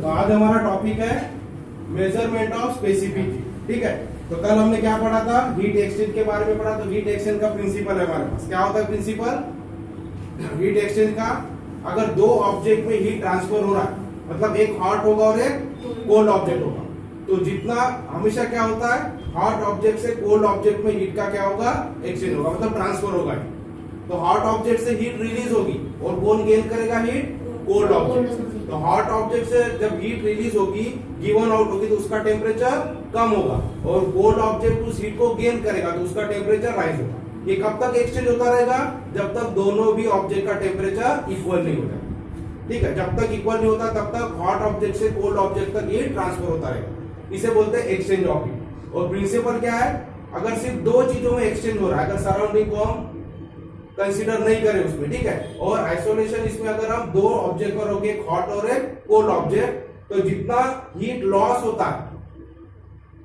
तो आज हमारा टॉपिक है मेजरमेंट ऑफ स्पेसिफिक हीट। ठीक है, तो कल हमने क्या पढ़ा था, हीट एक्सचेंज के बारे में पढ़ा। तो हीट एक्सचेंज का प्रिंसिपल है हमारे पास। क्या होता है प्रिंसिपल हीट एक्सचेंज का? अगर दो ऑब्जेक्ट में हीट ट्रांसफर हो रहा है, मतलब एक हॉट होगा और एक कोल्ड ऑब्जेक्ट होगा, तो जितना हमेशा क्या होता है, हॉट ऑब्जेक्ट से कोल्ड ऑब्जेक्ट में हीट का क्या होगा, एक्सचेंज होगा, मतलब ट्रांसफर होगा। तो हॉट ऑब्जेक्ट से हीट रिलीज होगी और कौन गेन करेगा हीट, कोल्ड ऑब्जेक्ट से। तो हॉट ऑब्जेक्ट से जब हीट रिलीज होगी, गिवन आउट होगी, तो उसका टेम्परेचर कम होगा, और कोल्ड ऑब्जेक्ट उस हीट को गेन करेगा तो उसका टेम्परेचर राइज होगा। ये कब तक एक्सचेंज होता रहेगा? जब तक दोनों भी ऑब्जेक्ट का टेम्परेचर इक्वल नहीं होता। ठीक है, जब तक इक्वल नहीं होता तब तक हॉट ऑब्जेक्ट से कोल्ड ऑब्जेक्ट तक हीट ट्रांसफर होता रहेगा। इसे बोलते हैं एक्सचेंज ऑफ हीट। और प्रिंसिपल क्या है, अगर सिर्फ दो चीजों में एक्सचेंज हो रहा है, अगर सराउंडिंग को हम कंसीडर नहीं करें उसमें, ठीक है, और आइसोलेशन इसमें अगर हम दो ऑब्जेक्ट पर होंगे, एक हॉट और एक कोल्ड ऑब्जेक्ट, तो जितना हीट लॉस होता है,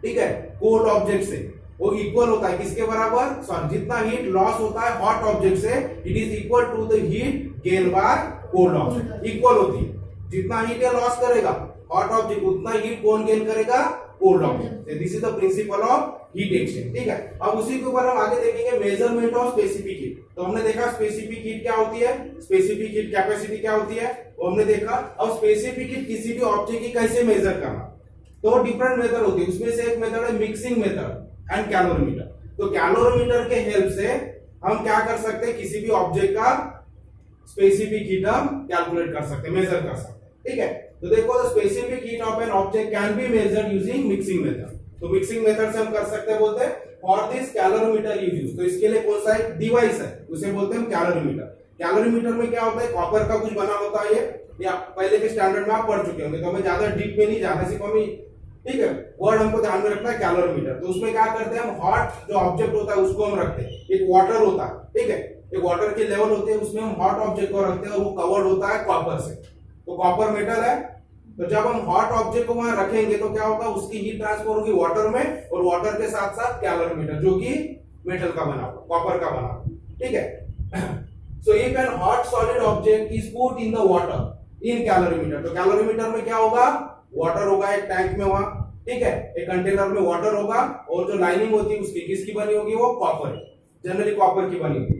ठीक है, कोल्ड ऑब्जेक्ट से, वो इक्वल होता है किसके बराबर, सॉरी, जितना हीट लॉस होता है हॉट ऑब्जेक्ट से, it is equal to the heat gain by cold object. Equal होती है। जितना हीट ये लॉस करेगा हॉट ऑब्जेक्ट, उतना हीट कौन गेन करेगा, cold object. This is the principle of heat exchange. ठीक है, अब उसी के ऊपर हम आगे देखेंगे मेजरमेंट ऑफ स्पेसिफिक हीट। तो हमने देखा स्पेसिफिक हीट क्या होती है, स्पेसिफिक हीट कैपेसिटी क्या होती है, वो हमने देखा। अब स्पेसिफिक हीट किसी भी ऑब्जेक्ट की कैसे मेजर करना, तो डिफरेंट मेथड होती है। उसमें से एक मेथड है मिक्सिंग मेथड एंड कैलोरीमीटर। तो कैलोरीमीटर के हेल्प से हम क्या कर सकते हैं, किसी भी ऑब्जेक्ट का स्पेसिफिक हीट हम कैलकुलेट कर सकते हैं, मेजर कर सकते हैं। ठीक है, तो देखो the specific heat of an object can be measured using mixing method. तो मिक्सिंग मेथड से हम कर सकते हैं, बोलते हैं for this calorimeter you use. तो इसके लिए कौन सा एक डिवाइस है, उसे बोलते हैं कैलोरीमीटर। कैलोरीमीटर में क्या होता है, कॉपर का कुछ बना होता है, या पहले के स्टैंडर्ड में आप पढ़ चुके होंगे, तो हमें ज्यादा डीप में नहीं जाना, सिर्फ हमें, ठीक है, वर्ड हमको ध्यान में रखना है कैलोरीमीटर। तो उसमें क्या करते हैं, हम हॉट जो ऑब्जेक्ट होता है उसको हम रखते हैं, एक वाटर होता है, ठीक है, एक वाटर की लेवल होती है, उसमें हम हॉट ऑब्जेक्ट को रखते हैं और वो कवर्ड होता है कॉपर से। तो कॉपर मेटल है, तो जब हम हॉट ऑब्जेक्ट को वहां रखेंगे तो क्या होगा, उसकी हीट ट्रांसफर होगी वाटर में, और वाटर के साथ साथ कैलोरीमीटर जो कि मेटल का बना हुआ, कॉपर का बना हुआ। ठीक है, so if an hot solid object is put in the water in calorimeter, तो कैलोरीमीटर में क्या होगा, वाटर होगा एक टैंक में वहां, ठीक है, एक कंटेनर में वाटर होगा, और जो लाइनिंग होती है उसकी किसकी बनी होगी, वो कॉपर, जनरली कॉपर की बनी होगी।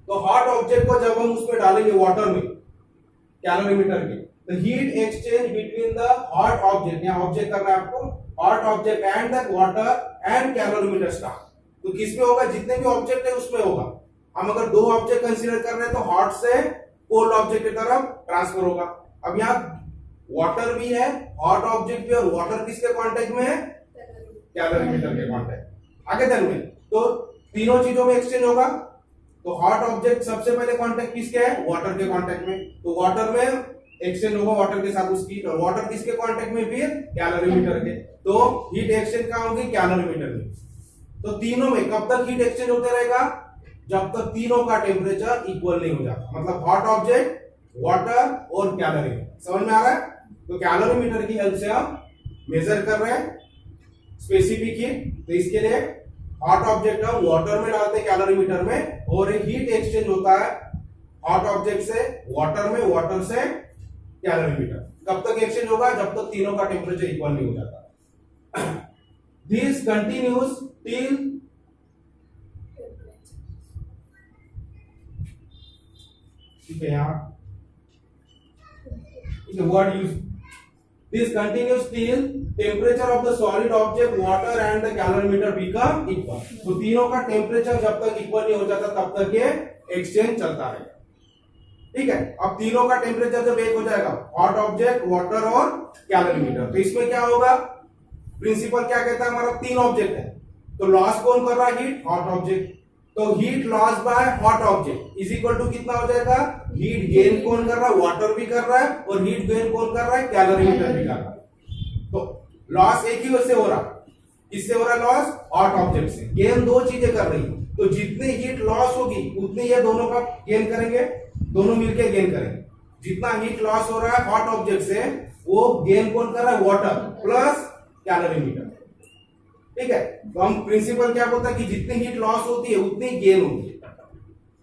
तो हॉट ऑब्जेक्ट को जब हम उसमें डालेंगे वाटर में कैलोरीमीटर के, the heat exchange between the hot object, यहाँ ऑब्जेक्ट करना है आपको, hot object and the water and calorimeter star. तो किसमें होगा, जितने भी ऑब्जेक्ट है उसमें होगा। हम अगर दो ऑब्जेक्ट कंसीडर कर रहे हैं तो हॉट से कोल्ड ऑब्जेक्ट की तरफ ट्रांसफर होगा। अब यहाँ वाटर भी है, हॉट ऑब्जेक्ट भी, और वाटर किसके कांटेक्ट में है, कैलोरीमीटर के कांटेक्ट। आगे दिन में तो तीनों चीजों में एक्सचेंज होगा। तो हॉट ऑब्जेक्ट सबसे पहले कांटेक्ट किसके है, वाटर के कांटेक्ट में, तो वाटर में एक्सचेंज होगा वाटर के साथ उसकी, और वाटर किसके कांटेक्ट में, फिर कैलोरीमीटर के। तो हीट एक्सचेंज कहां होगी, कैलोरीमीटर में। तो तीनों में कब तक हीट एक्सचेंज होते रहेगा, जब तक तीनों का टेम्परेचर इक्वल नहीं हो जाता, मतलब हॉट ऑब्जेक्ट, वाटर और कैलोरीमीटर। समझ में आ रहा है? तो कैलोरीमीटर की हेल्प से हम मेजर कर रहे हैं स्पेसिफिक हीट। तो इसके लिए हॉट ऑब्जेक्ट हम वाटर में डालते हैं कैलोरीमीटर में, और एक हीट एक्सचेंज होता है हॉट ऑब्जेक्ट से वाटर में, वाटर से कैलोरीमीटर। कब तक एक्सचेंज होगा, जब तक तीनों का टेम्परेचर इक्वल नहीं हो जाता। दिस कंटिन्यूज टिल ठीक है, यहाँ word use, this continues till temperature of the solid object, water and the calorimeter become equal. तो तीनों का टेम्परेचर जब तक इक्वल नहीं हो जाता तब तक ये एक्सचेंज चलता रहेगा। ठीक है, अब तीनों का टेम्परेचर जब एक हो जाएगा, हॉट ऑब्जेक्ट, वाटर और कैलोरीमीटर, तो इसमें क्या होगा, प्रिंसिपल क्या कहता है, हमारा तीन ऑब्जेक्ट है, तो लॉस कौन कर रहा है, हीट, हॉट ऑब्जेक्ट। तो heat loss by hot object is equal to कितना हो जाएगा, हीट गेन कौन कर रहा है, वाटर भी कर रहा है, और हीट गेन कौन कर रहा है, कैलोरीमीटर भी कर रहा है। तो लॉस एक ही वजह से हो रहा है, किससे हो रहा है लॉस, हॉट ऑब्जेक्ट से। गेन दो चीजें कर रही है, तो जितनी हीट लॉस होगी उतनी ये दोनों का गेन करेंगे, दोनों मिलकर गेन करेंगे। जितना हीट लॉस हो रहा है हॉट ऑब्जेक्ट से, वो गेन कौन कर रहा है, वाटर प्लस कैलोरीमीटर। ठीक है, तो हम प्रिंसिपल क्या बोलता है कि जितनी हीट लॉस होती है उतनी गेन होती है।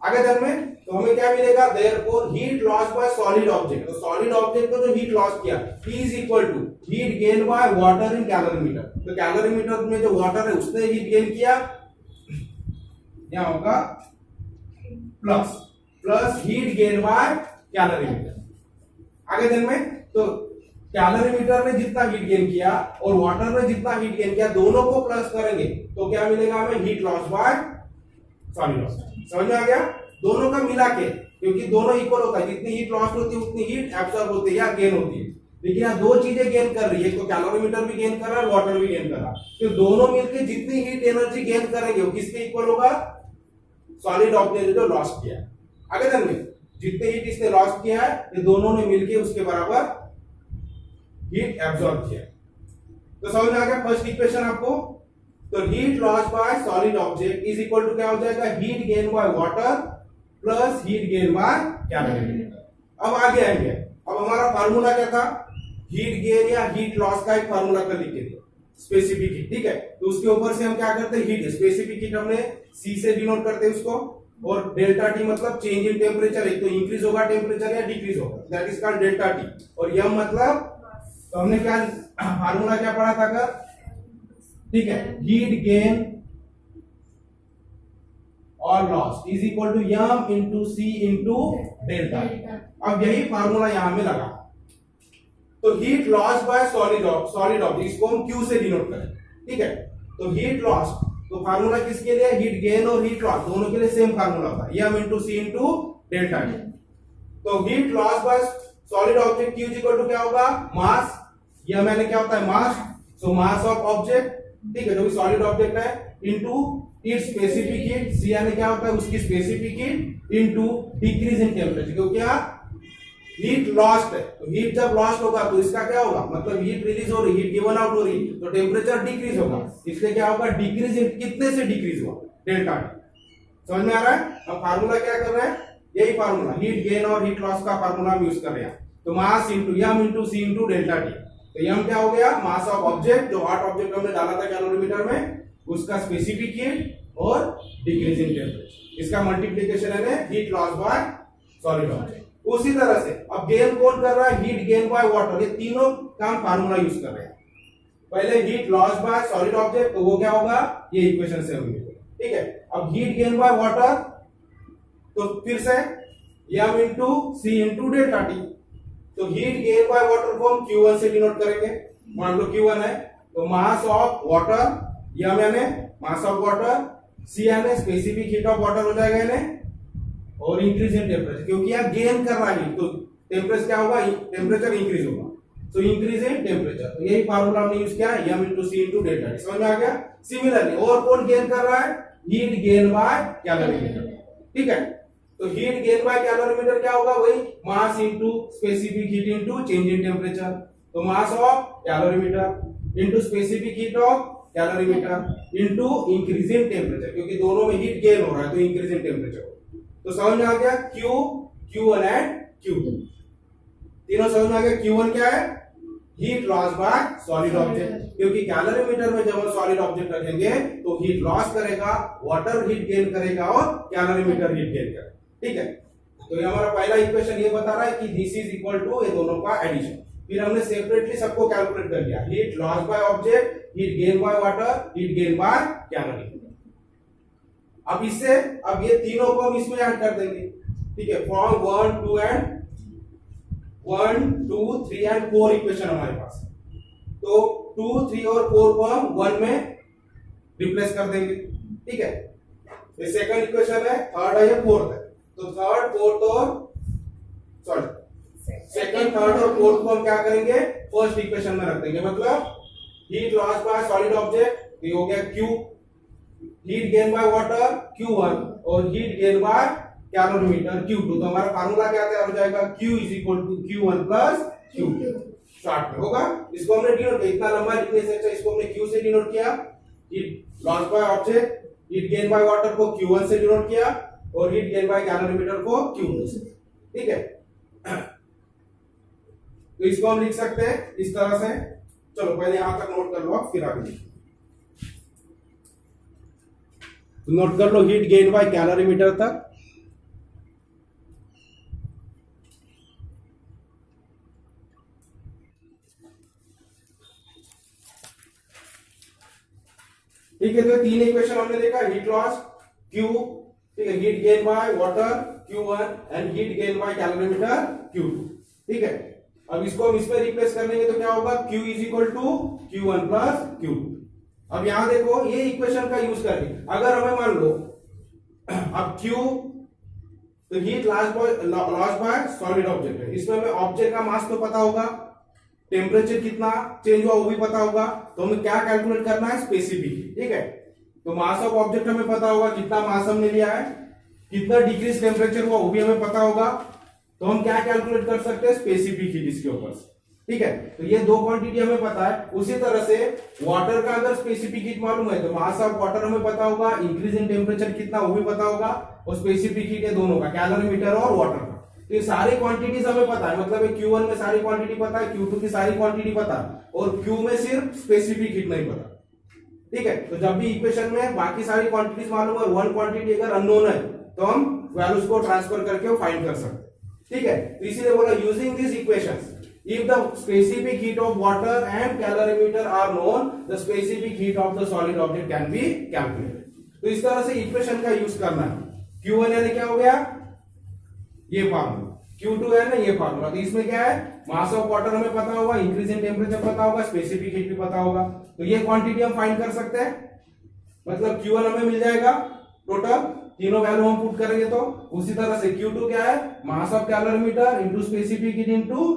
आगे ध्यान में, तो हमें क्या मिलेगा, therefore heat loss by solid object, तो सॉलिड ऑब्जेक्ट को जो हीट लॉस किया is equal to heat gain by water in calorimeter, तो कैलोरीमीटर में जो वाटर है उसने हीट गेन किया, यहां होगा plus heat gain by calorimeter. आगे दिन में तो कैलोरीमीटर ने जितना हीट गेन किया और वाटर ने जितना हीट गेन किया दोनों को प्लस करेंगे तो क्या मिलेगा हमें, heat loss by solid object. समझ में आ गया, दोनों का मिला के, क्योंकि दोनों इक्वल होता है, जितनी हीट लॉस होती है उतनी हीट एब्सॉर्ब होती है या गेन होती है, लेकिन यहाँ दो चीजें गेन कर रही है, तो कैलोरीमीटर भी गेन कर रहा है, वाटर भी गेन कर रहा है, तो दोनों मिलकर जितनी हीट एनर्जी गेन करेंगे वो किसके इक्वल होगा, सॉलिड ऑब्जेक्ट जो लॉस किया है। आगे दिन में जितने हीट इसने लॉस किया है ये दोनों ने मिलकर उसके बराबर हीट एब्सॉर्ब किया। तो समझ में आ गया फर्स्ट इक्वेशन आपको, तो heat loss by solid object is equal to क्या हो जाएगा, heat gain by water plus heat gain by calorimeter. अब आगे आएंगे, अब हमारा फार्मूला क्या था, हीट गेन या हीट लॉस का एक फार्मूला कर लिख के दिया, स्पेसिफिक हीट, ठीक है, तो उसके ऊपर से हम क्या करते हैं, हीट स्पेसिफिक हीट हमने सी से डिनोट करते हैं उसको, और डेल्टा टी मतलब चेंज इन टेम्परेचर, एक तो इंक्रीज होगा टेम्परेचर या डिक्रीज होगा, that is called delta T, और यम मतलब, तो हमने क्या फार्मूला क्या पढ़ा था कर, ठीक है, हीट गेन और loss is equal to m into c into delta. अब यही फार्मूला यहां में लगा, तो heat loss by solid object, इसको हम क्यू से डिनोट करें, ठीक है, तो हीट लॉस, तो फार्मूला किसके लिए, हीट गेन और हीट लॉस दोनों के लिए सेम फार्मूला था, m into c into delta t. तो heat loss by solid object Q is equal to क्या होगा, मास, यह मैंने क्या होता है मास, सो मास ऑफ ऑब्जेक्ट, ठीक है, जो भी सॉलिड ऑब्जेक्ट है, इनटू इट्स स्पेसिफिक हीट, सी यानी क्या होता है उसकी specific heat, into decrease in temperature, क्योंकि क्या हीट लॉस्ट है, तो हीट जब लॉस्ट होगा तो इसका क्या होगा, मतलब हीट रिलीज हो रही, हीट गिवन आउट हो रही, तो टेम्परेचर डिक्रीज होगा, इसलिए क्या होगा, डिक्रीज इन, कितने से डिक्रीज हुआ, डेल्टा टी। समझ में आ रहा है, अब फार्मूला क्या कर रहे हैं, यही फार्मूला हीट गेन और हीट लॉस का फार्मूला हम यूज कर रहे हैं, तो मास इंटू यम into c into delta t, तो यम क्या हो गया, मास ऑफ ऑब्जेक्ट, जो हॉट ऑब्जेक्ट हमने डाला था कैलोरीमीटर में, उसका स्पेसिफिक हीट और डिक्रीज इन टेम्परेचर, इसका मल्टीप्लीकेशन है heat loss by solid object. उसी तरह से अब गेन कौन कर रहा है, हीट गेन बाय वाटर, ये तीनों का फार्मूला यूज कर रहे हैं, पहले heat loss by solid object, तो वो क्या होगा, ये इक्वेशन से होगी, ठीक है। अब हीट गेन बाय वाटर, तो फिर से यम into c into delta t, तो हीट गेन बाय वाटर को हम Q1 से डिनोट करेंगे, मान लो Q1 है, तो मास ऑफ वाटर, यम यानी मास ऑफ वाटर, सी यानी स्पेसिफिक हीट ऑफ वाटर हो जाएगा यानी, और इंक्रीज इन टेम्परेचर, क्योंकि यहां गेन कर रहा है तो टेम्परेचर क्या होगा, टेम्परेचर इंक्रीज होगा, तो इंक्रीज इन टेम्परेचर, तो यही फार्मूला हमने यूज किया, यम into c into delta T. समझ में आ गया। सिमिलरली और कौन गेन कर रहा है, हीट गेन बाय कैलोरीमीटर, ठीक है, तो हीट गेन बाय कैलोरीमीटर क्या होगा, वही mass into specific heat into change in temperature, तो mass of calorimeter into specific heat of calorimeter into increase in temperature, क्योंकि दोनों में हीट गेन हो रहा है तो इंक्रीज इन टेम्परेचर, तो समझ में आ गया Q, Q1 एंड Q2, तीनों समझ में आ गया। Q1 क्या है, heat loss by solid object, क्योंकि कैलोरीमीटर में जब हम सॉलिड ऑब्जेक्ट रखेंगे तो हीट लॉस करेगा, वाटर हीट गेन करेगा और कैलोरीमीटर हीट गेन करेगा, ठीक है। तो ये हमारा पहला इक्वेशन ये बता रहा है कि दिस इज इक्वल टू ये दोनों का एडिशन, फिर हमने सेपरेटली सबको कैलकुलेट कर लिया, heat loss by object, heat gain by water, heat gain by calorimeter. अब इससे, अब ये तीनों को हम इसमें ऐड कर देंगे, ठीक है, फ्रॉम 1 2 एंड 1 2 3 एंड 4 इक्वेशन हमारे पास, तो 2 3 और 4 को हम 1 में रिप्लेस कर देंगे, ठीक है। ये सेकंड इक्वेशन है, थर्ड है, ये फोर्थ है, तो थर्ड फोर्थ और सेकंड थर्ड और फोर्थ को हम क्या करेंगे, फर्स्ट इक्वेशन में रख देंगे, मतलब heat loss by solid object ये हो गया Q, heat gain by water Q1 और heat gain by calorimeter Q2, तो हमारा फार्मूला क्या तैयार हो जाएगा, Q is equal to Q1 plus Q2, short में होगा। इसको हमने डिनोट किया, इतना लंबा लिखने से अच्छा इसको हमने Q से डिनोट किया, heat loss by object, heat gain by water को Q1 से डिनोट किया और हीट गेन बाय कैलोरीमीटर को Q2 से, ठीक है। तो इसको हम लिख सकते हैं इस तरह से, चलो पहले यहां तक नोट कर लो, फिर आगे नोट कर low heat gain by calorimeter तक, ठीक है, तो तीन इक्वेशन हमने देखा, हीट लॉस Q, ठीक है, heat gain by water Q1 and heat gain by calorimeter Q2, ठीक है। अब इसको हम इसमें रिप्लेस कर लेंगे तो क्या होगा, Q is equal to Q1 plus Q2। अब यहां देखो ये इक्वेशन का यूज करके अगर हमें मान लो अब Q तो heat loss by solid object है, इसमें हमें ऑब्जेक्ट का मास तो पता होगा, टेम्परेचर कितना चेंज हुआ वो भी पता होगा, तो हमें क्या कैलकुलेट करना है, स्पेसिफिक, ठीक है। तो मास ऑफ ऑब्जेक्ट हमें पता होगा, कितना मास हमने लिया है, कितना डिक्रीज टेम्परेचर हुआ वो भी हमें पता होगा, तो हम क्या कैलकुलेट कर सकते हैं, स्पेसिफिक हीट इसके ऊपर, ठीक है। तो ये दो क्वांटिटी हमें पता है। उसी तरह से वाटर का अगर स्पेसिफिक हीट मालूम है तो मास ऑफ वाटर हमें पता होगा, इंक्रीज इन टेम्परेचर कितना वो भी पता होगा, और स्पेसिफिक हीट है दोनों का, कैलोरीमीटर और वाटर का। तो ये सारी क्वांटिटीज हमें पता है, मतलब Q1 में सारी क्वांटिटी पता है, Q2 की सारी क्वांटिटी पता है, और Q में सिर्फ स्पेसिफिक हीट नहीं पता, ठीक है। तो जब भी इक्वेशन में बाकी सारी क्वांटिटीज मालूम है, वन क्वांटिटी अगर अननोन है तो हम वैल्यूज को ट्रांसफर करके वो फाइंड कर सकते हैं, ठीक है। तो इसीलिए बोला using this equations if the specific heat of water and calorimeter are known, the specific heat of the solid object can be calculated। तो इस तरह से इक्वेशन का यूज करना है। Q1 यानी क्या हो गया, ये फार्मूला, Q2 है ना ये फार्मूला। तो इसमें क्या है, मास ऑफ वाटर हमें पता होगा, इंक्रीज इन टेम्परेचर पता होगा, स्पेसिफिक हीट भी पता होगा, तो ये क्वांटिटी हम फाइंड कर सकते हैं। मतलब Q1 हमें मिल जाएगा टोटल, तीनों वैल्यू हम पुट करेंगे तो। उसी तरह से Q2 क्या है, mass of calorimeter into specific heat into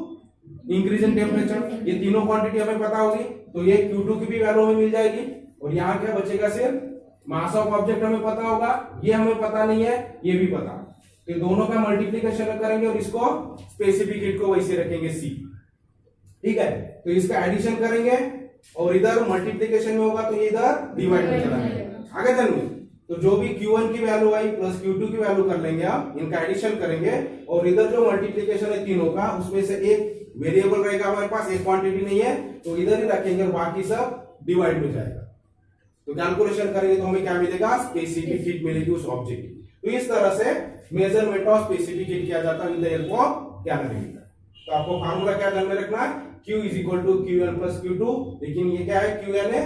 increase in temperature, ये तीनों क्वांटिटी हमें पता होगी, तो ये Q2 की भी वैल्यू हमें मिल जाएगी। और यहाँ क्या बचेगा, सिर्फ मास ऑफ ऑब्जेक्ट हमें पता होगा, ये हमें पता नहीं है, ये भी पता, तो दोनों का मल्टीप्लीकेशन करेंगे और इसको स्पेसिफिक हीट को वैसे रखेंगे C, ठीक है। तो इसका एडिशन करेंगे और इधर मल्टीप्लीकेशन में होगा तो ये इधर डिवाइड में चला जाएगा, आगे चलेंगे। तो जो भी Q1 की वैल्यू आई प्लस Q2 की वैल्यू कर लेंगे, आप इनका एडिशन करेंगे और इधर जो मल्टीप्लीकेशन है तीनों का, उसमें से एक वेरिएबल रहेगा हमारे पास, एक क्वांटिटी नहीं है तो इधर ही रखेंगे और बाकी सब डिवाइड में जाएगा। तो कैलकुलेशन करेंगे तो हमें क्या मिलेगा, स्पेसिफिक हीट मिलेगी उस ऑब्जेक्ट की। तो इस तरह से मेजरमेंट ऑफ स्पेसिफिक हीट किया जाता है with the help of calorimeter. तो आपको फार्मूला क्या ध्यान में रखना है, Q is equal to Q1 plus Q2, लेकिन ये क्या है, Q यानी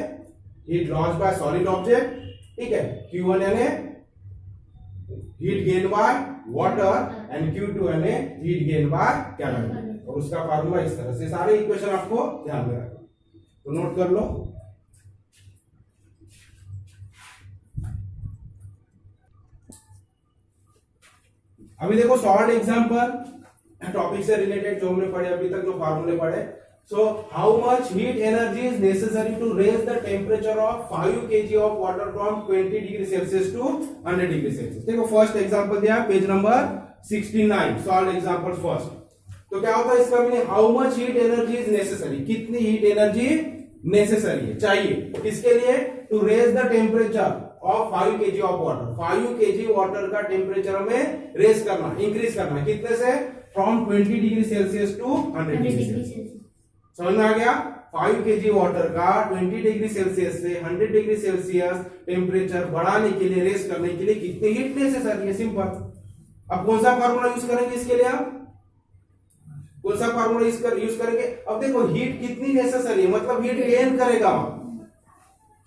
heat loss by solid object, ठीक है। Q1 यानी heat gain by water and Q2 यानी हीट गेन बाय कैलोरीमीटर, और उसका फार्मूला इस तरह से। सारे इक्वेशन आपको ध्यान में रखना, तो नोट कर लो। अभी देखो शॉर्ट एग्जांपल टॉपिक से रिलेटेड जो हमने पढ़े अभी तक, जो फार्मूले पढ़े। So how much heat energy is necessary to raise the temperature of 5 kg of water from 20 degree Celsius to 100 degree Celsius. देखो फर्स्ट एग्जांपल दिया page number 69, solve example first. तो क्या होता है इसका meaning, how much heat energy is necessary, कितनी heat energy necessary है, चाहिए, किसके लिए, to raise the temperature of 5 kg of water, 5 kg water का टेम्परेचर हमें रेज करना, इंक्रीज करना, कितने से, from 20 degree Celsius to 100 degree Celsius. समझ में आ गया, 5 kg वाटर का 20 डिग्री सेल्सियस से 100 डिग्री सेल्सियस टेम्परेचर बढ़ाने के लिए, रेज करने के लिए कितनी हीट नेसेसरी है, सिंपल। अब कौन सा फार्मूला यूज करेंगे इसके लिए, आप कौन सा फार्मूला यूज करेंगे। अब देखो हीट कितनी नेसेसरी है, मतलब हीट गेन करेगा,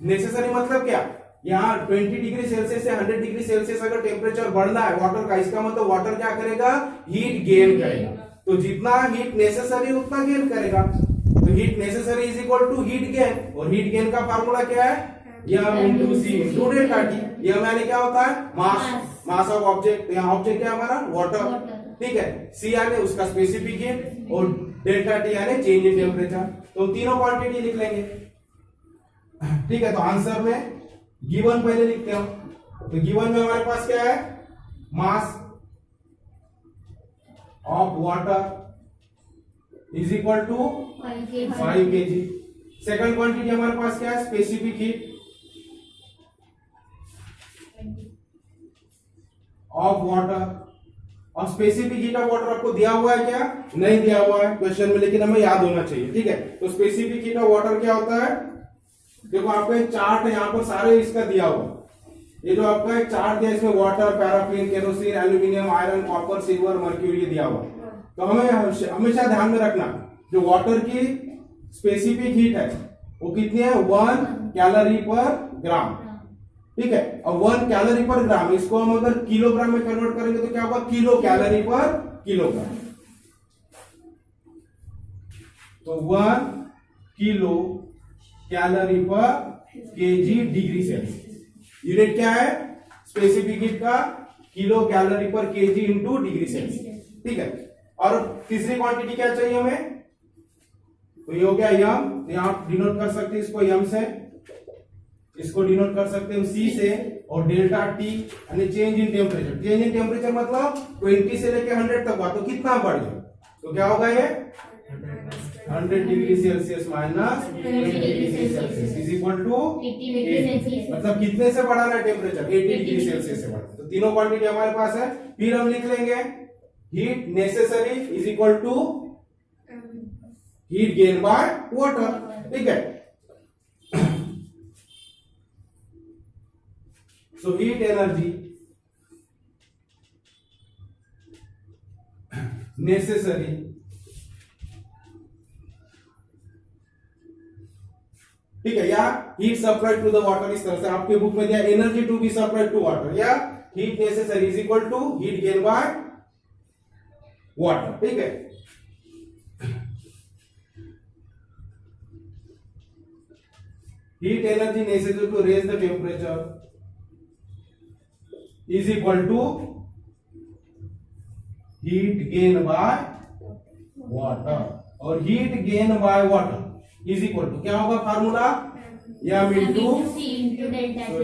नेसेसरी मतलब क्या, यहाँ 20 डिग्री सेल्सियस से 100 डिग्री सेल्सियस अगर टेम्परेचर बढ़ना है वाटर का, इसका मतलब वाटर क्या करेगा, हीट गेन करेगा। तो जितना हीट नेसेसरी उतना गेन करेगा, तो heat necessary is equal to heat gain, और हीट गेन का फार्मूला क्या है, m into c into delta t. m यानी क्या होता है, मास ऑफ ऑब्जेक्ट, यहाँ ऑब्जेक्ट क्या हमारा, वाटर, ठीक है। C यानी उसका स्पेसिफिक हीट, और डेल्टा टी यानी चेंज इन टेम्परेचर। तो तीनों क्वांटिटी लिख लेंगे, ठीक है। तो आंसर में गिवन पहले लिखते हो, तो गिवन में हमारे पास क्या है, mass of water is equal to 5 kg। Second quantity हमारे पास क्या है, स्पेसिफिक हीट ऑफ वाटर। और स्पेसिफिक हीट ऑफ वाटर आपको दिया हुआ है क्या, नहीं दिया हुआ है क्वेश्चन में, लेकिन हमें याद होना चाहिए, ठीक है। तो स्पेसिफिक हीट ऑफ वाटर क्या होता है, देखो आपका एक चार्ट है यहाँ पर, सारे इसका दिया हुआ, ये जो आपका एक चार्ट दिया, इसमें water, paraffin, kerosene, aluminium, iron, copper, silver, mercury दिया हुआ। तो हमें हमेशा ध्यान में रखना, जो वाटर की स्पेसिफिक हीट है वो कितनी है, 1 कैलोरी पर ग्राम, ठीक है। और 1 कैलोरी पर ग्राम, इसको हम अगर किलोग्राम में कन्वर्ट करेंगे तो क्या होगा, किलो कैलोरी पर किलोग्राम। तो 1 किलो कैलोरी पर केजी डिग्री सेल्सियस। यूनिट क्या है स्पेसिफिक हीट का, किलो कैलोरी पर केजी इंटू डिग्री सेल्सियस, ठीक है। और तीसरी क्वांटिटी क्या चाहिए हमें, तो ये हो गया यम, यहां डिनोट कर सकते हैं इसको यम से, इसको डिनोट कर सकते हैं सी से, और डेल्टा टी यानी change in temperature. Change in temperature मतलब 20 से लेके 100 तक हुआ, तो कितना बढ़ गया, तो क्या होगा ये 100 degree Celsius minus 20 degree Celsius is equal to 80 degree Celsius. मतलब कितने से बढ़ाना है टेम्परेचर, 80 डिग्री सेल्सियस से बढ़ाना। तो तीनों क्वांटिटी हमारे पास है। फिर हम लिख लेंगे heat necessary is equal to heat gain by water, ठीक है। सो हीट एनर्जी नेसेसरी ठीक है, या heat supplied to the water, इस तरह से आपके बुक में दिया energy to be supplied to water, या heat necessary is equal to heat gain by water, ठीक है। Heat energy necessary to raise the temperature is equal to heat gain by water, और heat gain by water is equal to क्या होगा formula, M into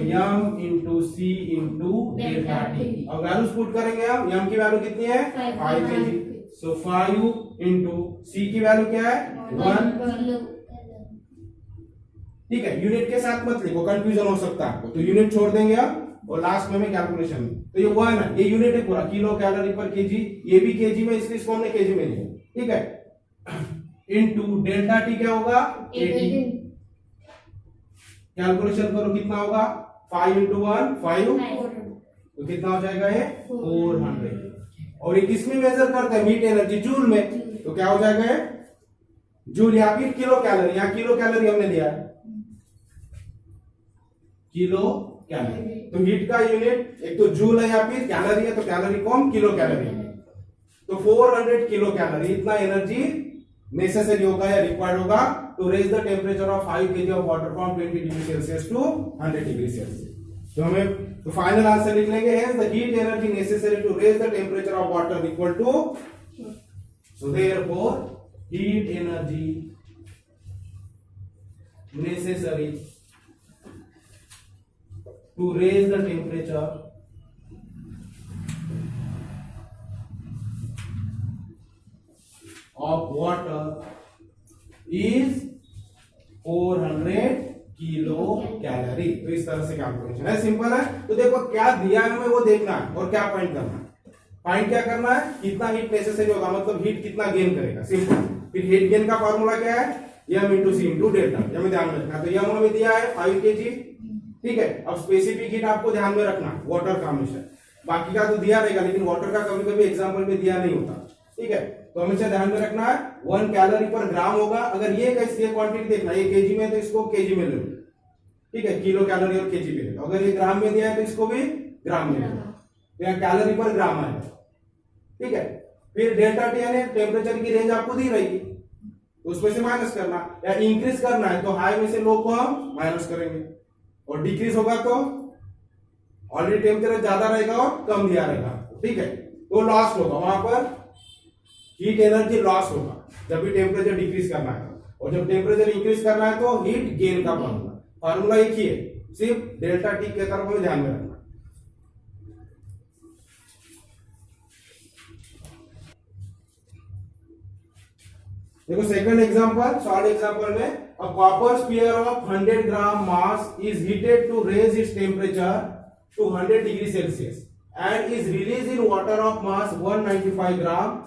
यम into c into delta T. अब values put करेंगे हम, यम की value कितनी है 5 KG, सो 5 into सी की वैल्यू क्या है 1, ठीक है। यूनिट के साथ मत लिखो, कंफ्यूजन हो सकता है आपको, तो यूनिट छोड़ देंगे हम, और लास्ट में कैलकुलेशन में, तो ये 1 है, ये यूनिट है पूरा, किलो कैलोरी पर केजी, ये भी केजी में, इसलिए इसको हमने केजी में लिया, ठीक है। इनटू डेल्टा टी क्या होगा 80, कैलकुलेशन करो कितना होगा 5 इंटू 1 5, तो कितना हो जाएगा ये 400। और ये किसमें मेजर करते हैं, हीट एनर्जी जूल में, तो क्या हो जाएगा ये जूल, या फिर किलो कैलोरी, यहाँ किलो कैलोरी हमने दिया है, किलो कैलोरी। तो हीट का यूनिट एक तो जूल है या फिर कैलोरी है, तो कैलोरी को हम किलो कैलोरी, तो 400 किलो कैलोरी इतना एनर्जी नेसेसरी होगा या रिक्वायर्ड होगा to raise the temperature of 5 kg of water from 20 degree Celsius to 100 degree Celsius. तो हमें तो फाइनल आंसर लिख लेंगे, hence the heat energy necessary to raise the temperature of water equal to, so therefore heat energy necessary to raise the temperature of water is 400 kilo calorie. तो इस तरह से calculation है, सिंपल है। तो देखो क्या दिया है हमें वो देखना है, और क्या फाइंड करना है, फाइंड क्या करना है, कितना हीट नेसेसरी होगा, मतलब हीट कितना गेन करेगा, सिंपल। फिर हीट गेन का फॉर्मूला क्या है, यम इंटू सी इंटू डेल्टा, हमें ध्यान रखना है। तो यम हमें दिया है 5 kg, ठीक है। अब स्पेसिफिक हीट आपको ध्यान में रखना, वाटर का हमेशा, बाकी का तो दिया रहेगा, लेकिन वाटर का कभी कभी एग्जाम्पल में दिया नहीं होता, ठीक है। तो हमेशा ध्यान में रखना है 1 कैलोरी पर ग्राम होगा। अगर ये कैसी क्वांटिटी देखना, ये केजी में तो इसको केजी में ले लो, ठीक है, किलो कैलोरी और केजी पे। अगर ये ग्राम में दिया है तो इसको भी ग्राम में ले लो, तो यहाँ कैलोरी पर ग्राम आएगा, ठीक है। फिर डेल्टा टी यानी टेम्परेचर की रेंज आपको दी रहेगी, तो उसमें से माइनस करना, या इंक्रीज करना है तो हाई में से लो को हम माइनस करेंगे, और डिक्रीज होगा तो ऑलरेडी टेम्परेचर ज्यादा रहेगा और कम दिया रहेगा, ठीक है। तो लॉस होगा, वहां पर हीट एनर्जी लॉस होगा जब भी टेम्परेचर डिक्रीज करना है, और जब टेम्परेचर इंक्रीज करना है तो हीट गेन का फॉर्मूला एक ही है, सिर्फ डेल्टा टी के तरफ हमें ध्यान में रखना। देखो सेकंड एग्जांपल, शॉर्ट एग्जांपल में a copper sphere of 100 gram mass is heated to raise its temperature to 100 degree Celsius and is release in water of mass 195 gram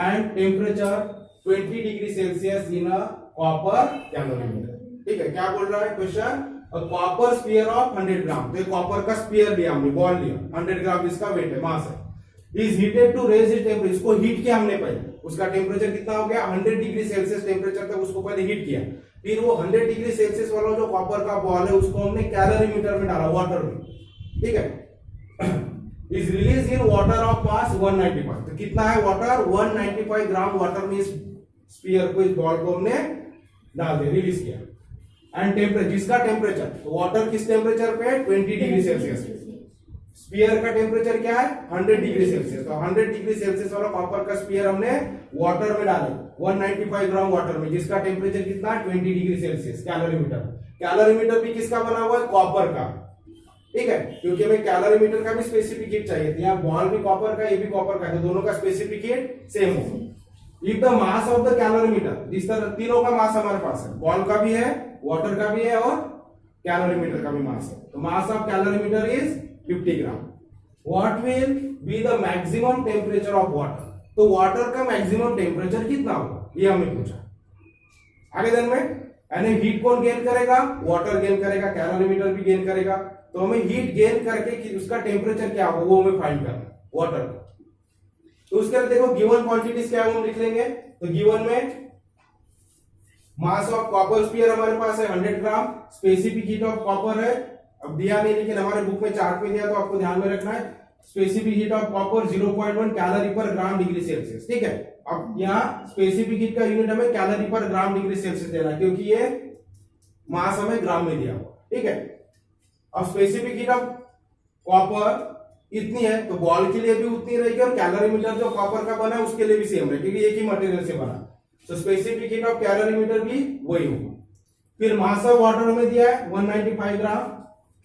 and temperature 20 degree Celsius in a copper calorimeter, ठीक है। क्या बोल रहा है question, a copper sphere of 100 gram, तो copper का sphere लिया हमने, बॉल लिया, 100 ग्राम इसका वेट है, मास है, is heated to raise it temperature, इसको हीट किया हमने पहले, उसका टेम्परेचर कितना हो गया 100 डिग्री सेल्सियस टेम्परेचर तक उसको पहले हीट किया, फिर वो 100 डिग्री सेल्सियस वाला जो कॉपर का बॉल है उसको हमने कैलोरीमीटर में डाला, वाटर में, ठीक है। Is release in water of mass 195, तो कितना है वाटर, 195 ग्राम वाटर में इस स्फीयर को, इस बॉल को हमने डाल दिया, रिलीज किया। एंड टेम्परेचर, जिसका टेम्परेचर, तो वाटर किस टेम्परेचर पे, 20 डिग्री सेल्सियस। स्फीयर का टेम्परेचर क्या है, 100 डिग्री सेल्सियस। तो 100 डिग्री सेल्सियस वाला कॉपर का स्फीयर हमने वाटर में डाला, 195 ग्राम वाटर में, जिसका टेम्परेचर कितना है, 20 डिग्री सेल्सियस, कैलोरीमीटर। कैलोरीमीटर भी किसका बना हुआ है, कॉपर का, ठीक है, क्योंकि हमें कैलोरीमीटर का भी स्पेसिफिक हीट चाहिए था। यहाँ बॉल भी कॉपर का, ये भी कॉपर का, तो दोनों का स्पेसिफिक हीट सेम हो। If the mass of the calorimeter, जिस तरह तीनों का मास हमारे पास है, बॉल का भी है, वाटर का भी है और कैलोरीमीटर का भी मास है, तो mass of calorimeter is 50 gram. What will be the maximum temperature of water, तो वाटर का मैक्सिमम टेम्परेचर कितना होगा, ये हमें पूछा। आगे दिन में यानी हीट कौन गेन करेगा, वाटर गेन करेगा, कैलोरीमीटर भी गेन करेगा। तो हमें हीट गेन करके कि उसका टेम्परेचर क्या होगा वो हमें फाइंड करना है, वाटर का। तो उसके लिए देखो गिवन क्वांटिटीज क्या है हम लिख लेंगे। तो गिवन में मास ऑफ कॉपर स्फीयर हमारे पास है 100 ग्राम, स्पेसिफिक हीट ऑफ कॉपर है, अब दिया नहीं लेकिन हमारे बुक में चार्ट में दिया, तो आपको ध्यान में रखना है। Specific heat of copper 0.1 calorie पर ग्राम डिग्री सेल्सियस, ठीक है। अब यहाँ स्पेसिफिक हीट का यूनिट हमें कैलोरी पर ग्राम डिग्री सेल्सियस देना है, क्योंकि ये मास हमें ग्राम में दिया हुआ, ठीक है। अब स्पेसिफिक हीट ऑफ कॉपर इतनी है, तो बॉल के लिए भी उतनी रहेगी, और कैलोरीमीटर जो कॉपर का बना है उसके लिए भी सेम रहेगी, क्योंकि एक ही मटेरियल से बना। तो स्पेसिफिक हीट ऑफ कैलोरीमीटर भी वही होगा। फिर मास ऑफ वाटर में दिया है 195 ग्राम,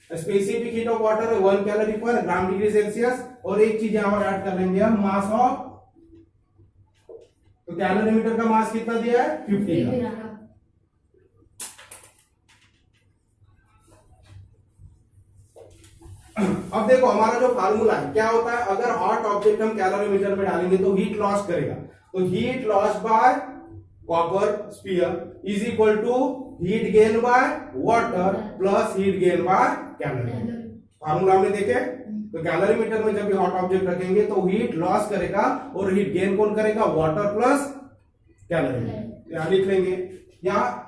स्पेसिफिक हीट ऑफ वाटर है 1 कैलोरी पर ग्राम डिग्री सेल्सियस, और एक चीज यहां पर ऐड कर लेंगे हम, मास ऑफ, तो कैलोरीमीटर का मास कितना दिया है, 50 ग्राम। अब देखो हमारा जो फार्मूला है क्या होता है, अगर हॉट ऑब्जेक्ट हम कैलोरीमीटर में डालेंगे तो हीट लॉस करेगा, तो heat loss by copper sphere is equal to heat gain by water plus heat gain by calorie. Formula हमने देखे, तो कैलोरीमीटर में जब भी हॉट ऑब्जेक्ट रखेंगे तो हीट लॉस करेगा और हीट गेन कौन करेगा, वाटर प्लस कैलोरी। यहां लिख लेंगे। यहाँ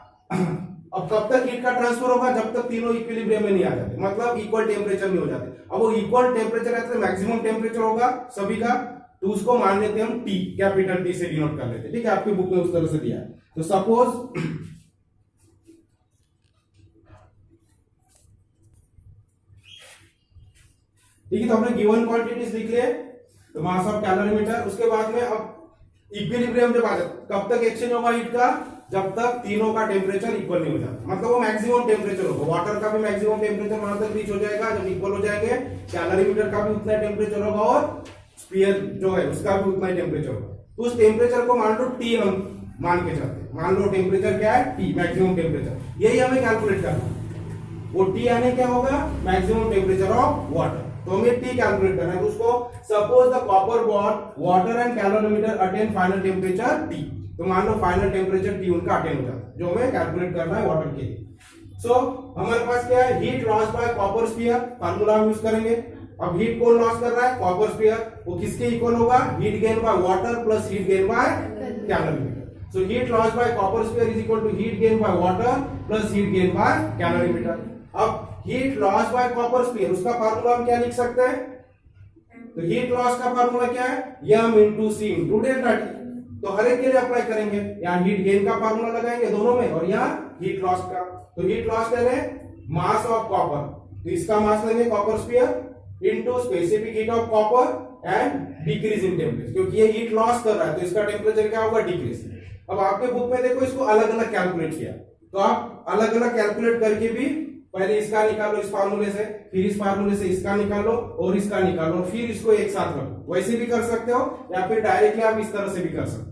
अब कब तक हीट का ट्रांसफर होगा, जब तक तीनों इक्विलिब्रियम में नहीं आ जाते, मतलब इक्वल टेम्परेचर नहीं हो जाते। अब वो इक्वल टेम्परेचर है तो मैक्सिमम टेम्परेचर होगा सभी का, तो उसको मान लेते हैं हम टी, कैपिटल टी से डिनोट कर लेते हैं, ठीक है। आपकी बुक में उस तरह से दिया है। तो सपोज ठीक है, तो हमने गिवन क्वांटिटीज लिख लिए, तो मास ऑफ कैलोरीमीटर। उसके बाद में अब इक्विलिब्रियम जब आ जाए, कब तक एक्सचेंज होगा हीट का, जब तक तीनों का टेम्परेचर इक्वल नहीं हो जाता, मतलब वो मैक्सिमम टेम्परेचर होगा। वाटर का भी मैक्सिमम टेम्परेचर वहां तक रीच हो जाएगा जब इक्वल हो जाएंगे, कैलोरीमीटर का भी उतना टेम्परेचर होगा, और स्फीयर जो है उसका भी उतना ही टेम्परेचर होगा। तो उस टेम्परेचर को मान लो टी, हम मान के चलते हैं, मान लो टेम्परेचर क्या है, टी, मैक्सिमम टेम्परेचर, यही हमें कैलकुलेट करना है। वो टी यानी क्या होगा, मैक्सिमम टेम्परेचर ऑफ वाटर, तो हमें टी कैलकुलेट करना है। तो उसको suppose the copper bond water and calorimeter attain final temperature T, तो मान लो फाइनल टेम्परेचर टी उनका अटेन हो जाता है, जो हमें कैलकुलेट करना है वाटर के लिए। सो हमारे पास क्या है, heat loss by copper sphere, formula हम यूज करेंगे। अब हीट कौन लॉस कर रहा है, कॉपर स्फीयर, वो किसके इक्वल होगा, heat gain by water plus heat gain by calorimeter. So heat loss by copper sphere is equal to heat gain by water plus heat gain by calorimeter. अब heat loss by copper sphere, उसका formula हम क्या लिख सकते हैं, तो heat loss का formula क्या है, m into c into delta t. तो हर एक के लिए अप्लाई करेंगे, यहाँ हीट गेन का फार्मूला लगाएंगे दोनों में, और यहाँ हीट लॉस का। तो हीट लॉस लेंगे मास ऑफ कॉपर, तो इसका मास लेंगे copper sphere into specific heat of copper and decrease in temperature, क्योंकि ये हीट लॉस कर रहा है तो इसका टेम्परेचर क्या होगा, डिक्रीज। अब आपके बुक में देखो इसको अलग अलग कैलकुलेट किया, तो आप अलग अलग कैलकुलेट करके भी पहले इसका निकालो इस फार्मूले से, फिर इस फार्मूले से इसका निकालो और इसका निकालो, फिर इसको एक साथ रखो। वैसे भी कर सकते हो या फिर डायरेक्टली आप इस तरह से भी कर सकते हो,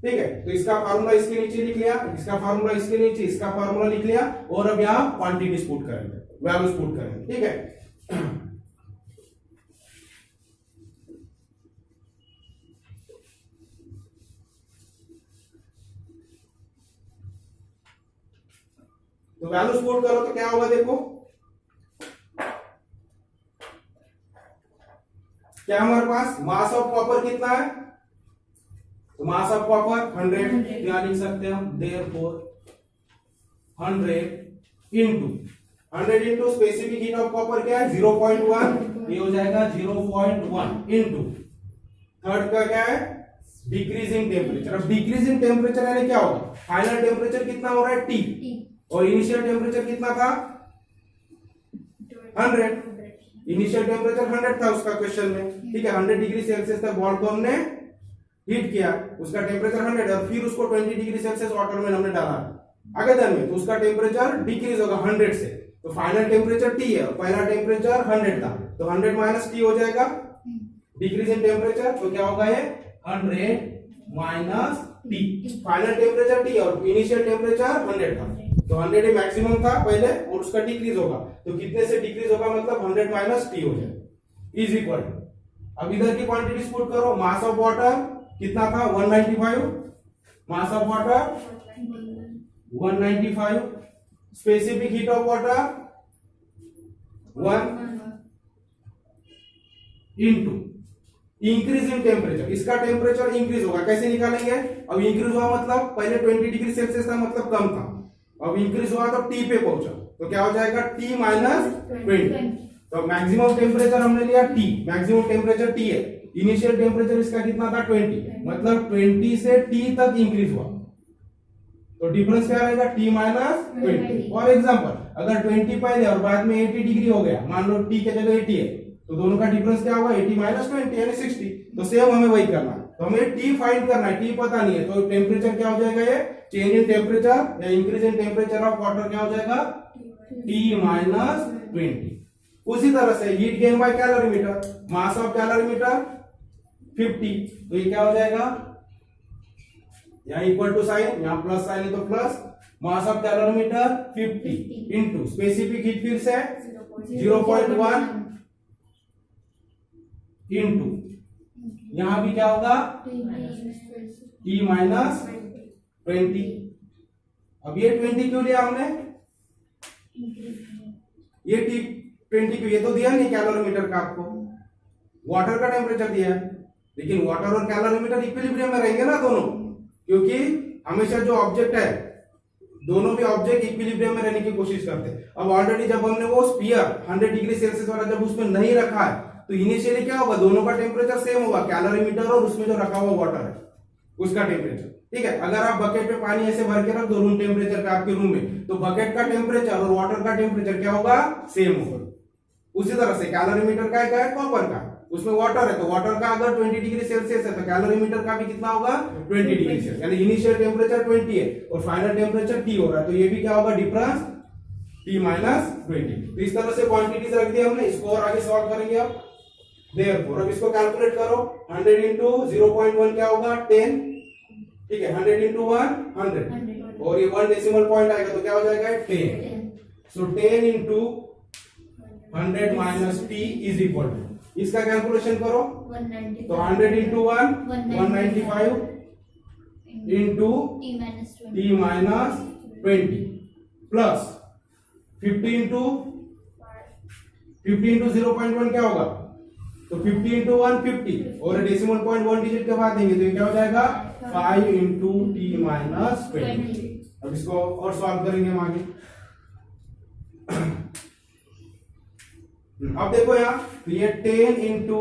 ठीक है। तो इसका फार्मूला इसके नीचे लिख लिया, इसका फार्मूला इसके नीचे, इसका फार्मूला लिख लिया, और अब यहाँ क्वांटिटीज पुट करेंगे, वैल्यूज पुट करेंगे, ठीक है। तो वैल्यूज पुट करो तो क्या होगा, देखो क्या हमारे पास मास ऑफ कॉपर कितना है, तो मास ऑफ कॉपर 100, क्या लिख सकते हैं हम, therefore 100 into specific heat of copper क्या है 0.1, ये हो जाएगा 0.1 इंटू थर्ड का क्या है डिक्रीजिंग टेम्परेचर। अब डिक्रीजिंग टेम्परेचर यानी क्या होगा, फाइनल टेम्परेचर कितना हो रहा है T और इनिशियल टेम्परेचर कितना था 100। इनिशियल टेम्परेचर 100 था उसका क्वेश्चन में, ठीक है। 100 डिग्री सेल्सियस तक बॉल को हमने हीट किया, उसका टेम्परेचर 100 और फिर उसको 20 डिग्री सेल्सियस वाटर में हमने डाला आगे दिन में, तो उसका टेम्परेचर डिक्रीज होगा 100 से। तो फाइनल टेम्परेचर T है और पहला टेम्परेचर 100 था, तो 100 माइनस T हो जाएगा डिक्रीज इन टेम्परेचर। तो क्या होगा ये 100 minus T, final temperature T और इनिशियल टेम्परेचर 100 था, तो 100 ही मैक्सिमम था पहले और उसका डिक्रीज होगा, तो कितने से डिक्रीज होगा मतलब 100 माइनस T हो जाएगा इज इक्वल टू। अब इधर की क्वांटिटीज पुट करो, मास ऑफ वाटर कितना था 195, मास of water 195, specific heat of water 1 into increase in temperature, इसका टेम्परेचर इंक्रीज होगा, कैसे निकालेंगे। अब इंक्रीज हुआ मतलब पहले 20 डिग्री सेल्सियस था मतलब कम था, अब इंक्रीज हुआ तो T पे पहुंचा, तो क्या हो जाएगा T माइनस 20। तो मैक्सिमम टेम्परेचर हमने लिया T, मैक्सिमम टेम्परेचर T है, इनिशियल टेम्परेचर इसका कितना था 20, मतलब 20 से T तक इंक्रीज हुआ, तो डिफरेंस क्या रहेगा T माइनस 20। फॉर एग्जांपल अगर 20 पहले और बाद में 80 डिग्री हो गया, मान लो T के जगह 80 है, तो दोनों का डिफरेंस क्या होगा 80 माइनस 20 यानी 60। तो सेम हमें वही करना है, तो हमें T फाइंड करना है, T पता नहीं है, तो टेम्परेचर क्या हो जाएगा, ये चेंज इन टेम्परेचर या increase in temperature of water क्या हो जाएगा T माइनस 20। उसी तरह से heat gain by calorimeter, mass of calorimeter 50, तो ये क्या हो जाएगा यहाँ इक्वल टू साइन, यहाँ प्लस साइन है तो plus, mass of calorimeter 50 into specific heat फिर से 0.1 इंटू यहां भी क्या होगा T माइनस 20। अब ये 20 क्यों लिया हमने, ये T 20 क्यों, ये तो दिया नहीं कैलोरीमीटर का आपको, वाटर का टेम्परेचर दिया है, लेकिन वाटर और कैलोरीमीटर इक्विलिब्रियम में रहेंगे ना दोनों, क्योंकि हमेशा जो ऑब्जेक्ट है दोनों भी ऑब्जेक्ट इक्विलिब्रियम में रहने की कोशिश करते हैं। अब ऑलरेडी जब हमने वो स्फीयर 100 डिग्री सेल्सियस वाला जब उसमें नहीं रखा है, तो इनिशियली क्या होगा दोनों का टेम्परेचर सेम होगा, कैलोरीमीटर और उसमें जो रखा हुआ वाटर है उसका टेम्परेचर, ठीक है। अगर आप बकेट में पानी ऐसे भर के रख दो रूम टेम्परेचर पे आपके रूम में, तो बकेट का टेम्परेचर और वाटर का टेम्परेचर क्या होगा सेम होगा। उसी तरह से कैलोरीमीटर का है कॉपर का, उसमें वाटर है, तो वाटर का अगर 20 डिग्री सेल्सियस है तो कैलोरीमीटर का भी कितना होगा 20 डिग्री सेल्सियस, यानी इनिशियल टेम्परेचर 20 है और फाइनल टेम्परेचर T हो रहा है, तो ये भी क्या होगा डिफरेंस T माइनस 20। तो इस तरह से क्वांटिटीज रख दी हमने, इसको और आगे सॉल्व करेंगे अब। देयरफॉर अब इसको कैलकुलेट करो, 100 इंटू 0.1 क्या होगा 10, ठीक है, 100 इंटू 100 और ये 1 डेसिमल पॉइंट आएगा तो क्या हो जाएगा 10। So 10 into 100 minus T is equal to, इसका कैलकुलेशन करो, तो 100 into 1 195 into T minus 20 plus 50 into 0.1 क्या होगा, तो 50 इंटू 1 50 और डेसिमल पॉइंट 1 डिजिट के बाद देंगे तो ये क्या हो जाएगा 5 इंटू T माइनस 20। अब इसको और सॉल्व करेंगे हम आगे। अब देखो यहाँ, तो ये 10 इंटू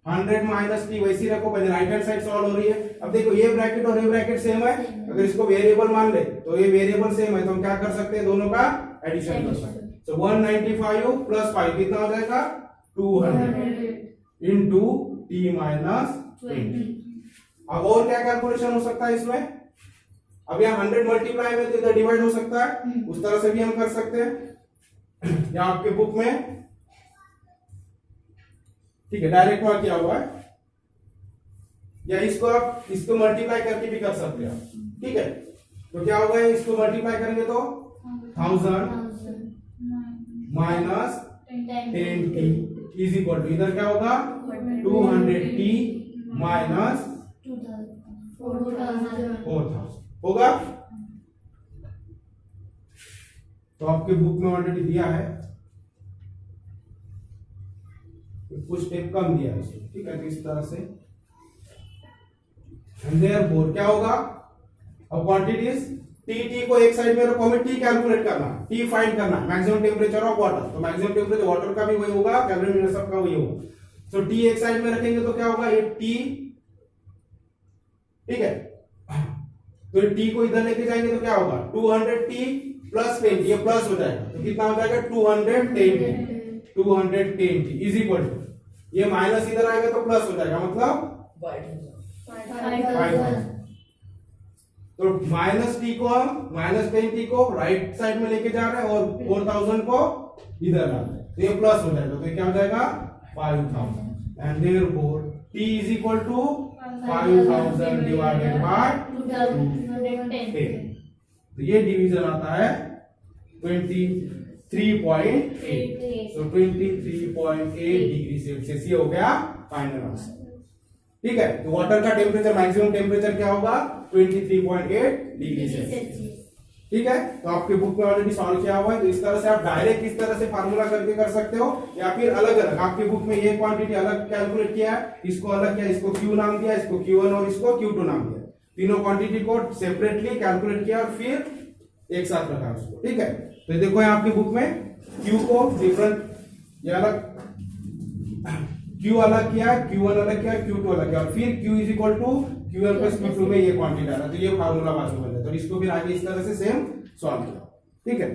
100 माइनस T वैसी रखो, पहले राइट हैंड साइड सॉल्व हो रही है। अब देखो ये ब्रैकेट और ये ब्रैकेट सेम है, अगर इसको वेरिएबल मान ले तो ये वेरिएबल सेम है, तो हम क्या कर सकते हैं दोनों का एडिशन कर सकते हैं। सो 195 प्लस 5 कितना हो जाएगा 200 इंटू T माइनस 20। अब और क्या कैलकुलेशन हो सकता है इसमें, अब यहाँ 100 मल्टीप्लाई में तो इधर डिवाइड हो सकता है, उस तरह से भी हम कर सकते हैं, यहाँ आपके बुक में, ठीक है, डायरेक्ट वहां किया हुआ है, या इसको आप इसको मल्टीप्लाई करके भी कर सकते हैं, ठीक है। तो क्या होगा, इसको मल्टीप्लाई करेंगे तो 1000 minus 10T is equal to, इधर क्या होगा 200T माइनस 4000 होगा। तो आपके बुक में ऑलरेडी दिया है, कुछ स्टेप कम दिया है इसमें, ठीक है, तो इस तरह से देयरफॉर क्या होगा, अब क्वांटिटीज टी को एक साइड में रखो, हमें टी कैलकुलेट करना है, टी फाइंड करना है, मैक्सिमम टेम्परेचर ऑफ वाटर। तो मैक्सिमम टेम्परेचर वाटर का भी वही होगा, कैलोरीमीटर सबका वही होगा। तो टी एक साइड में रखेंगे तो क्या होगा, ये टी, ठीक है। तो टी को इधर लेके जाएंगे तो क्या होगा, 200t प्लस 10, ये प्लस हो जाएगा तो कितना हो जाएगा 210t इज इक्वल टू, ये माइनस इधर आएगा तो प्लस हो जाएगा, मतलब 5000। तो माइनस टी को हम माइनस 10t को राइट साइड में लेके जा रहे हैं और 4000 को इधर ला रहे हैं, तो ये प्लस हो जाएगा, तो ये क्या हो जाएगा 5000 and therefore t is equal to 5000 divided by 210। तो ये डिवीजन आता है 23.8, तो 23.8 डिग्री सेल्सियस, ये हो गया फाइनल आंसर। ठीक है, तो वाटर का टेम्परेचर, मैक्सिमम टेम्परेचर क्या होगा 23.8 डिग्री सेल्सियस। ठीक है, तो आपके बुक में ऑलरेडी सॉल्व किया हुआ है, तो इस तरह से आप डायरेक्ट इस तरह से फार्मूला करके कर सकते हो, या फिर अलग अलग आपके बुक में ये क्वांटिटी अलग कैलकुलेट किया है, इसको अलग किया, इसको Q नाम दिया, इसको Q1 और इसको Q2 नाम दिया, तीनों क्वांटिटी को सेपरेटली कैलकुलेट किया और फिर एक साथ रखा उसको। ठीक है, तो देखो यहाँ आपकी बुक में Q को डिफरेंट, ये अलग Q अलग किया, Q1 अलग किया, Q2 अलग किया, और फिर Q is equal to Q1 plus Q2 में ये क्वांटिटी आ रहा है, तो ये फार्मूला बाजू बन जाता है, तो इसको फिर आगे इस तरह से सेम सॉल्व किया। ठीक है।